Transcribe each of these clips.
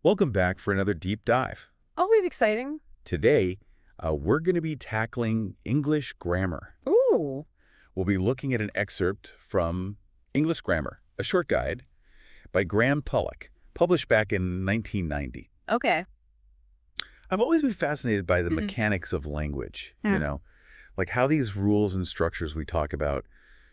Welcome back for another deep dive. Always exciting. Today, we're going to be tackling English grammar. Ooh. We'll be looking at an excerpt from English Grammar, a short guide by Graham Pollock, published back in 1990. Okay. I've always been fascinated by the Mhm. mechanics of language, Yeah. like how these rules and structures we talk about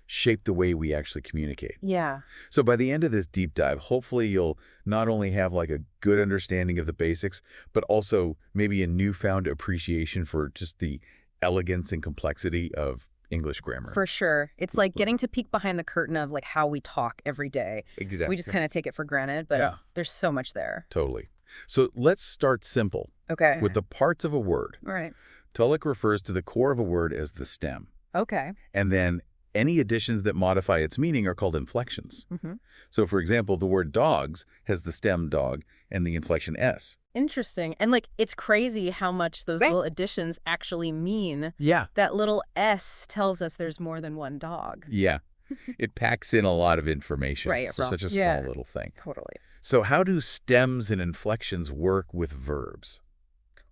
shape the way we actually communicate. Yeah. So by the end of this deep dive, hopefully you'll not only have like a good understanding of the basics, but also maybe a newfound appreciation for just the elegance and complexity of English grammar. For sure. It's like getting to peek behind the curtain of like how we talk every day. Exactly. We just kind of take it for granted, but Yeah, there's so much there. totally. So let's start simple Okay. with the parts of a word. All right. Tulloch refers to the core of a word as the stem, Okay. and then any additions that modify its meaning are called inflections. Mm-hmm. So for example, the word dogs has the stem dog and the inflection S. Interesting. And like, it's crazy how much those little additions actually mean. Yeah. That little S tells us there's more than one dog. Yeah. It packs in a lot of information Right, for such a yeah. small little thing. Totally. So how do stems and inflections work with verbs?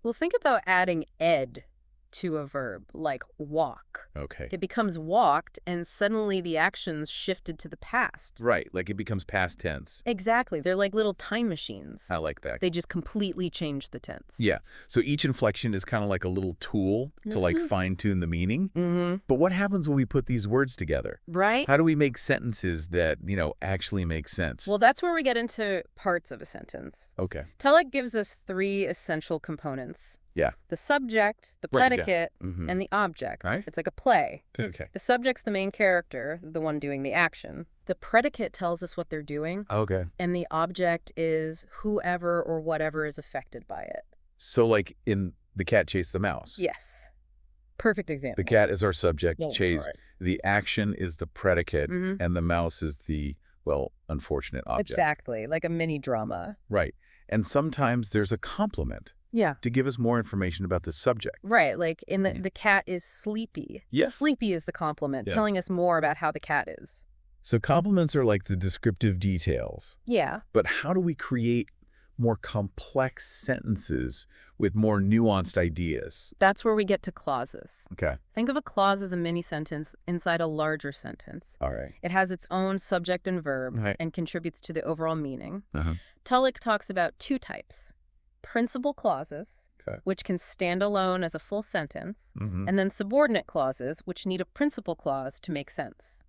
Well, think about adding ed to a verb, like walk. Okay. It becomes walked, and suddenly the action's shifted to the past. Right, like it becomes past tense. Exactly. They're like little time machines. I like that. They just completely change the tense. Yeah. So each inflection is kind of like a little tool to like fine-tune the meaning. Mm-hmm. But what happens when we put these words together? Right? How do we make sentences that, actually make sense? Well, that's where we get into parts of a sentence. Okay. Tulloch gives us three essential components. Yeah. The subject, the Right, yeah. predicate, Mhm. and the object. Right. It's like a play. Okay. The subject's the main character, the one doing the action. The predicate tells us what they're doing, Okay. and the object is whoever or whatever is affected by it. So like in The Cat Chased the Mouse. Yes. Perfect example. The cat is our subject, Yeah, chased. right. The action is the predicate, Mhm. and the mouse is the, unfortunate object. Exactly, like a mini drama. Right. And sometimes there's a complement Yeah. to give us more information about the subject. Right, like in Mhm. the cat is sleepy. Yeah. Sleepy is the compliment, Yeah. telling us more about how the cat is. So complements are like the descriptive details. Yeah. But how do we create more complex sentences with more nuanced ideas? That's where we get to clauses. Okay. Think of a clause as a mini sentence inside a larger sentence. All right. It has its own subject and verb Right. and contributes to the overall meaning. Uh-huh. Tulloch talks about two types. Principal clauses, Okay. which can stand alone as a full sentence, Mm-hmm. and then subordinate clauses, which need a principal clause to make sense.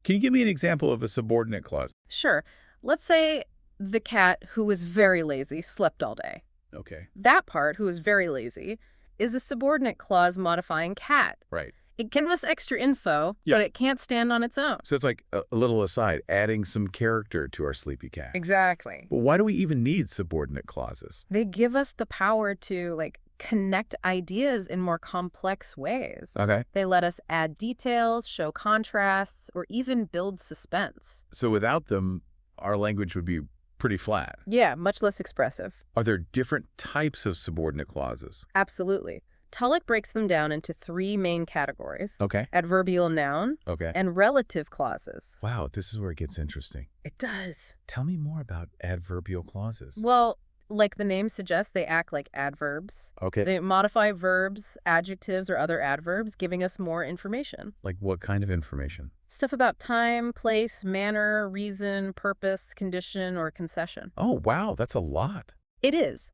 Can you give me an example of a subordinate clause? Sure. Let's say the cat, who was very lazy, slept all day. Okay. That part, who is very lazy, is a subordinate clause modifying cat. Right. It gives us extra info, Yeah. but it can't stand on its own. So it's like a little aside, adding some character to our sleepy cat. Exactly. But why do we even need subordinate clauses? They give us the power to, connect ideas in more complex ways. Okay. They let us add details, show contrasts, or even build suspense. So without them, our language would be pretty flat. Yeah, much less expressive. Are there different types of subordinate clauses? Absolutely. Tulloch breaks them down into three main categories: Okay. adverbial noun Okay. and relative clauses. Wow, this is where it gets interesting. It does. Tell me more about adverbial clauses. Well, like the name suggests, they act like adverbs. Okay. They modify verbs, adjectives, or other adverbs, giving us more information. Like what kind of information? Stuff about time, place, manner, reason, purpose, condition, or concession. Oh, wow, that's a lot. It is.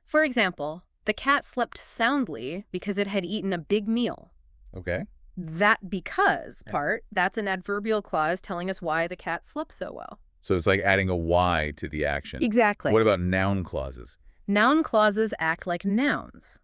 For example, the cat slept soundly because it had eaten a big meal. Okay. That because Yeah. part, that's an adverbial clause telling us why the cat slept so well. So it's like adding a Y to the action. Exactly. What about noun clauses? Noun clauses act like nouns.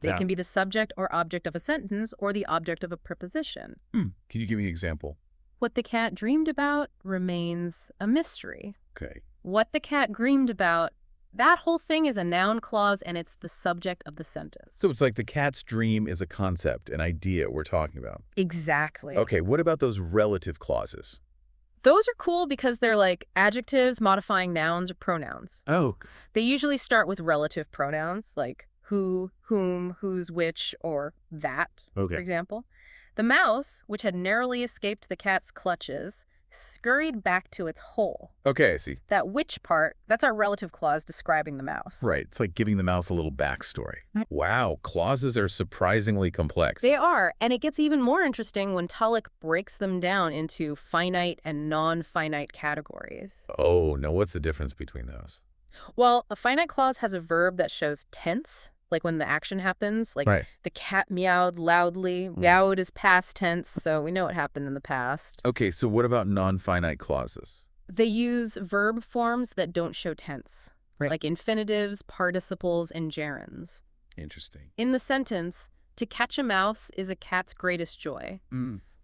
They Yeah. can be the subject or object of a sentence or the object of a preposition. Can you give me an example? What the cat dreamed about remains a mystery. Okay. What the cat dreamed about, that whole thing is a noun clause and it's the subject of the sentence. So it's like the cat's dream is a concept, an idea we're talking about. Exactly. Okay, what about those relative clauses? Those are cool because they're like adjectives modifying nouns or pronouns. Oh. They usually start with relative pronouns like who, whom, whose, which, or that, Okay. for example. The mouse, which had narrowly escaped the cat's clutches, scurried back to its hole. Okay, I see. That which part, that's our relative clause describing the mouse. Right. It's like giving the mouse a little backstory. Wow, clauses are surprisingly complex. They are, and it gets even more interesting when Tulloch breaks them down into finite and non-finite categories. Oh, no, what's the difference between those? Well, a finite clause has a verb that shows tense, like when the action happens, like Right. the cat meowed loudly. Meowed is past tense, so we know it happened in the past. Okay, so what about non-finite clauses? They use verb forms that don't show tense, Right. like infinitives, participles, and gerunds. Interesting. In the sentence, to catch a mouse is a cat's greatest joy.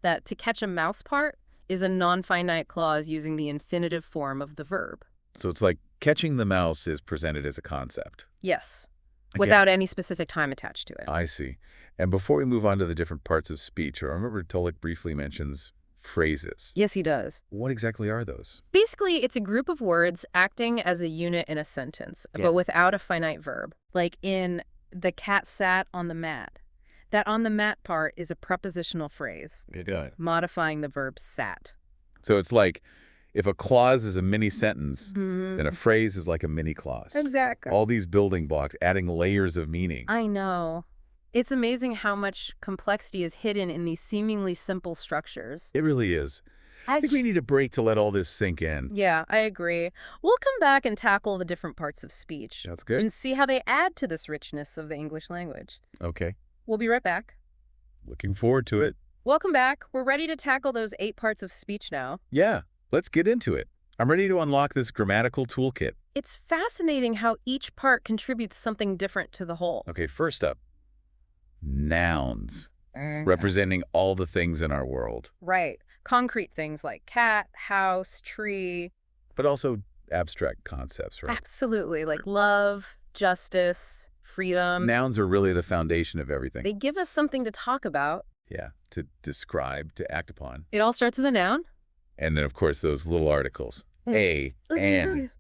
That to catch a mouse part is a non-finite clause using the infinitive form of the verb. So it's like catching the mouse is presented as a concept. Yes, Again, without any specific time attached to it. I see. And before we move on to the different parts of speech, I remember Tulloch briefly mentions phrases. Yes, he does. What exactly are those? Basically, it's a group of words acting as a unit in a sentence, but without a finite verb. Like in the cat sat on the mat. That on the mat part is a prepositional phrase, Good. modifying the verb sat. So it's like if a clause is a mini sentence, then a phrase is like a mini clause. Exactly. All these building blocks, adding layers of meaning. I know. It's amazing how much complexity is hidden in these seemingly simple structures. It really is. I think we need a break to let all this sink in. Yeah, I agree. We'll come back and tackle the different parts of speech. That's good. And see how they add to this richness of the English language. Okay. We'll be right back. Looking forward to it. Welcome back. We're ready to tackle those 8 parts of speech now. Yeah, let's get into it. I'm ready to unlock this grammatical toolkit. It's fascinating how each part contributes something different to the whole. Okay, first up, nouns, representing all the things in our world, Right. Concrete things like cat, house, tree. but also abstract concepts, right? Absolutely. Like love, justice, freedom. Nouns are really the foundation of everything. They give us something to talk about. Yeah, to describe, to act upon. It all starts with a noun. And then, of course, those little articles. A, an.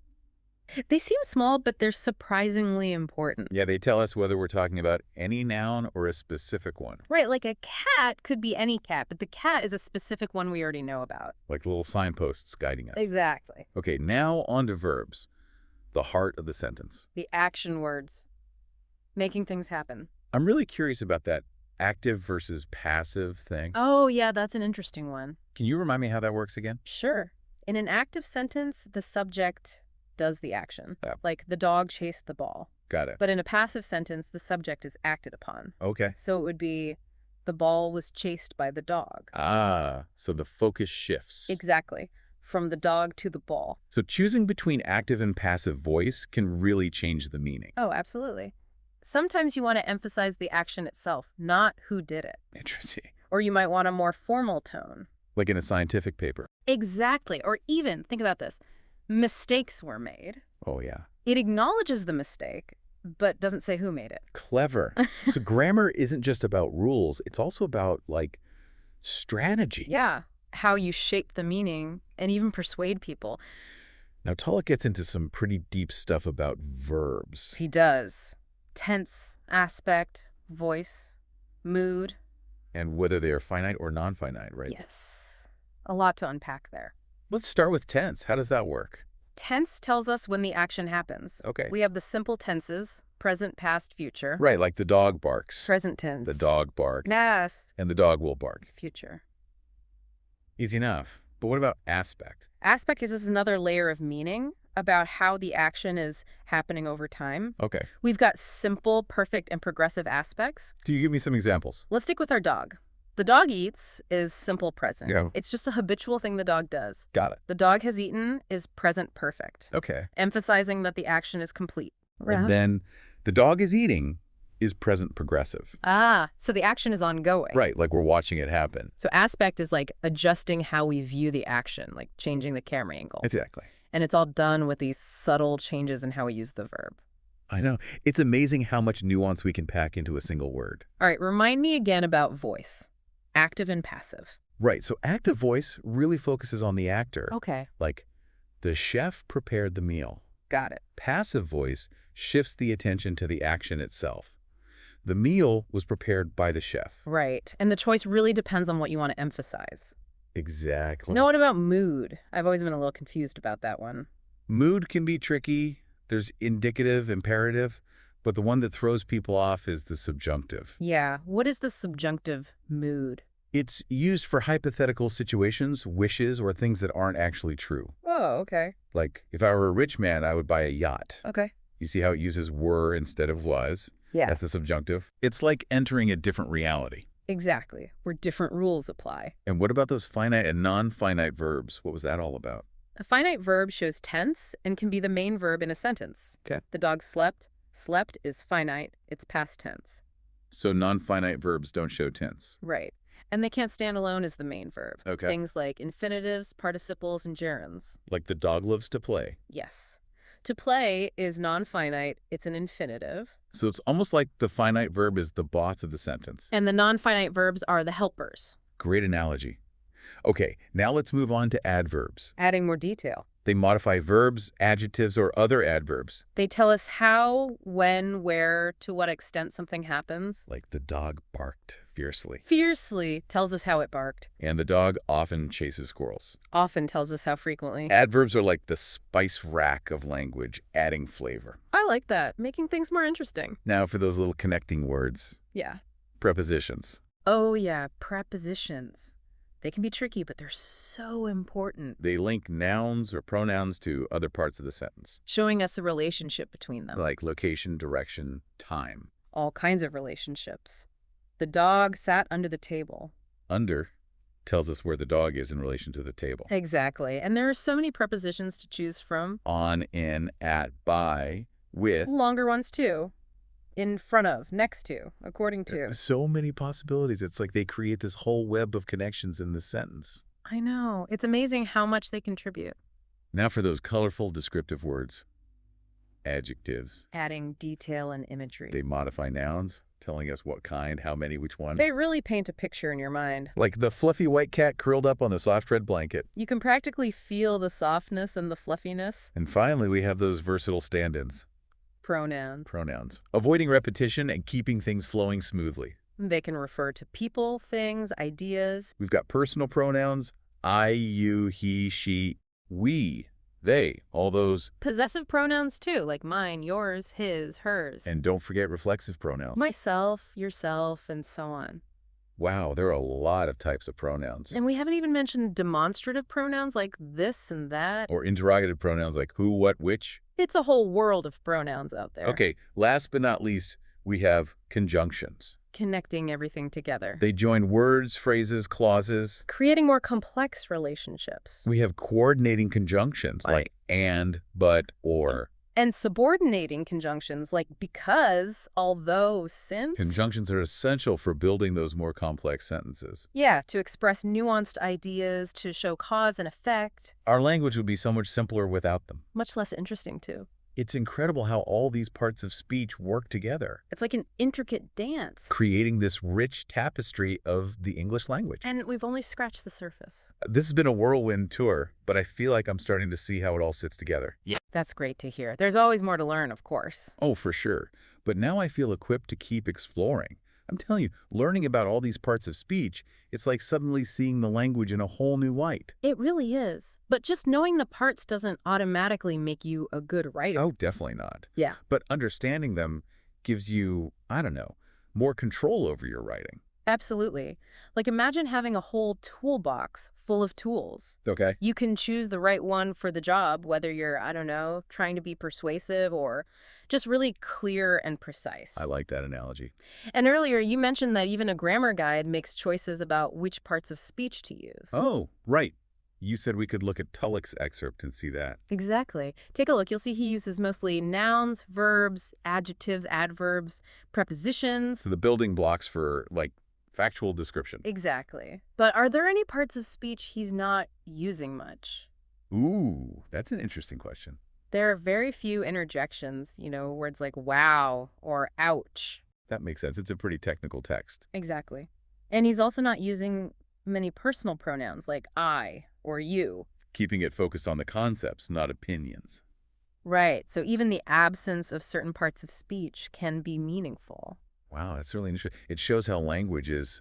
They seem small, but they're surprisingly important. Yeah, they tell us whether we're talking about any noun or a specific one, Right, like a cat could be any cat, but the cat is a specific one we already know about. like little signposts guiding us. Exactly. Okay, now on to verbs, the heart of the sentence. The action words. Making things happen. I'm really curious about that active versus passive thing. Oh, yeah, that's an interesting one. Can you remind me how that works again? Sure. In an active sentence, the subject does the action. Yeah. Like the dog chased the ball. Got it. But in a passive sentence, the subject is acted upon. Okay. So it would be the ball was chased by the dog. Ah, so the focus shifts. Exactly. From the dog to the ball. So choosing between active and passive voice can really change the meaning. Oh, absolutely. Sometimes you want to emphasize the action itself, not who did it. Interesting. Or you might want a more formal tone. Like in a scientific paper. Exactly. Or even, think about this, mistakes were made. Oh, yeah. It acknowledges the mistake, but doesn't say who made it. Clever. So grammar isn't just about rules. It's also about, like, strategy. Yeah. How you shape the meaning and even persuade people. Now, Tulloch gets into some pretty deep stuff about verbs. He does. Tense, aspect, voice, mood. And whether they are finite or non-finite, right? Yes. A lot to unpack there. Let's start with tense. How does that work? Tense tells us when the action happens. Okay. We have the simple tenses, present, past, future. Right, like the dog barks. Present tense. The dog barked. Yes. And the dog will bark. Future. Easy enough. But what about aspect? Aspect gives us another layer of meaning about how the action is happening over time. Okay. We've got simple, perfect, and progressive aspects. Can you give me some examples? Let's stick with our dog. The dog eats is simple present. Yeah. It's just a habitual thing the dog does. Got it. The dog has eaten is present perfect, Okay. emphasizing that the action is complete. And then the dog is eating is present progressive. Ah, so the action is ongoing. Right, like we're watching it happen. So aspect is like adjusting how we view the action, like changing the camera angle. Exactly. And it's all done with these subtle changes in how we use the verb. I know. It's amazing how much nuance we can pack into a single word. All right, remind me again about voice. Active and passive. Right, so active voice really focuses on the actor. Okay, Like, the chef prepared the meal. got it. Passive voice shifts the attention to the action itself. The meal was prepared by the chef. Right, and the choice really depends on what you want to emphasize. Exactly. Now, what about mood? I've always been a little confused about that one. Mood can be tricky. There's indicative, imperative, but the one that throws people off is the subjunctive. Yeah, what is the subjunctive mood? It's used for hypothetical situations, wishes, or things that aren't actually true. Oh, okay. Like, if I were a rich man, I would buy a yacht. Okay. You see how it uses were instead of was? That's the Yes, subjunctive. It's like entering a different reality. exactly, where different rules apply. And what about those finite and non-finite verbs? What was that all about? A finite verb shows tense and can be the main verb in a sentence. Okay. The dog slept. Slept is finite. It's past tense. So non-finite verbs don't show tense. Right. And they can't stand alone as the main verb. Okay. Things like infinitives, participles, and gerunds. Like the dog loves to play. Yes. To play is non-finite. It's an infinitive. So it's almost like the finite verb is the boss of the sentence. And the non-finite verbs are the helpers. Great analogy. Okay, now let's move on to adverbs. Adding more detail. They modify verbs, adjectives, or other adverbs. They tell us how, when, where, to what extent something happens. Like the dog barked fiercely. Fiercely tells us how it barked. And the dog often chases squirrels. Often tells us how frequently. Adverbs are like the spice rack of language, adding flavor. I like that, making things more interesting. Now for those little connecting words. Yeah. Prepositions. Oh, yeah, prepositions. They can be tricky, but they're so important. They link nouns or pronouns to other parts of the sentence, Showing us the relationship between them. like location, direction, time. All kinds of relationships. The dog sat under the table. Under tells us where the dog is in relation to the table. Exactly. And there are so many prepositions to choose from. On, in, at, by, with. Longer ones, too. In front of, next to, according to. So many possibilities. It's like they create this whole web of connections in this sentence. I know. It's amazing how much they contribute. Now for those colorful descriptive words. Adjectives. Adding detail and imagery. They modify nouns, telling us what kind, how many, which one. They really paint a picture in your mind. Like the fluffy white cat curled up on the soft red blanket. You can practically feel the softness and the fluffiness. And finally, we have those versatile stand-ins. Pronouns. Pronouns. Avoiding repetition and keeping things flowing smoothly. They can refer to people, things, ideas. We've got personal pronouns, I, you, he, she, we, they, all those. Possessive pronouns, too, like mine, yours, his, hers. And don't forget reflexive pronouns. Myself, yourself, and so on. Wow, there are a lot of types of pronouns. And we haven't even mentioned demonstrative pronouns like this and that. Or interrogative pronouns like who, what, which. It's a whole world of pronouns out there. Okay, last but not least, we have conjunctions. Connecting everything together. They join words, phrases, clauses. Creating more complex relationships. We have coordinating conjunctions like and, but, or. And subordinating conjunctions like because, although, since. Conjunctions are essential for building those more complex sentences. Yeah, to express nuanced ideas, to show cause and effect. Our language would be so much simpler without them. Much less interesting, too. It's incredible how all these parts of speech work together, It's like an intricate dance. creating this rich tapestry of the English language. And we've only scratched the surface. This has been a whirlwind tour, but I feel like I'm starting to see how it all sits together. That's great to hear. There's always more to learn, of course. Oh, for sure. But now I feel equipped to keep exploring. I'm telling you, learning about all these parts of speech, it's like suddenly seeing the language in a whole new light. It really is. But just knowing the parts doesn't automatically make you a good writer. Oh, definitely not. Yeah. But understanding them gives you, I don't know, more control over your writing. Absolutely. Like imagine having a whole toolbox full of tools. Okay? You can choose the right one for the job, whether you're, I don't know, trying to be persuasive or just really clear and precise. I like that analogy. And earlier you mentioned that even a grammar guide makes choices about which parts of speech to use. Oh, right. You said we could look at Tulloch's excerpt and see that. Exactly. Take a look. You'll see he uses mostly nouns, verbs, adjectives, adverbs, prepositions. So the building blocks for, like, factual description. Exactly. But are there any parts of speech he's not using much? Ooh, that's an interesting question. There are very few interjections, words like wow or ouch. That makes sense. It's a pretty technical text. Exactly. And he's also not using many personal pronouns like I or you. Keeping it focused on the concepts, not opinions. Right. So even the absence of certain parts of speech can be meaningful. Wow, that's really interesting. It shows how language is,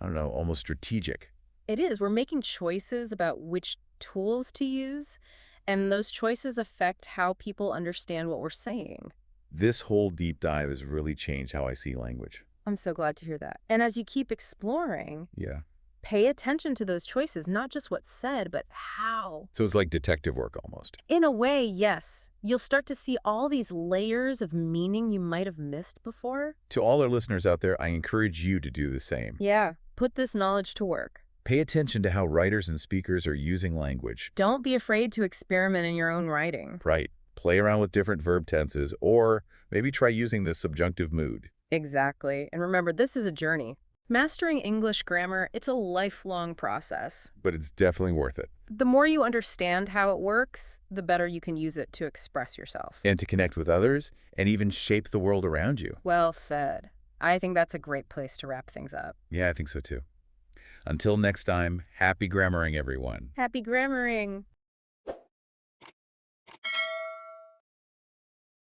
I don't know, almost strategic. It is. We're making choices about which tools to use, and those choices affect how people understand what we're saying. This whole deep dive has really changed how I see language. I'm so glad to hear that. And as you keep exploring, Yeah. pay attention to those choices, not just what's said, but how. So it's like detective work almost. In a way, yes. You'll start to see all these layers of meaning you might have missed before. To all our listeners out there, I encourage you to do the same. Yeah. Put this knowledge to work. Pay attention to how writers and speakers are using language. Don't be afraid to experiment in your own writing. Right. Play around with different verb tenses, or maybe try using the subjunctive mood. Exactly. And remember, this is a journey. Mastering English grammar, it's a lifelong process. But it's definitely worth it. The more you understand how it works, the better you can use it to express yourself. And to connect with others, and even shape the world around you. Well said. I think that's a great place to wrap things up. Yeah, I think so too. Until next time, happy grammaring, everyone. Happy grammaring!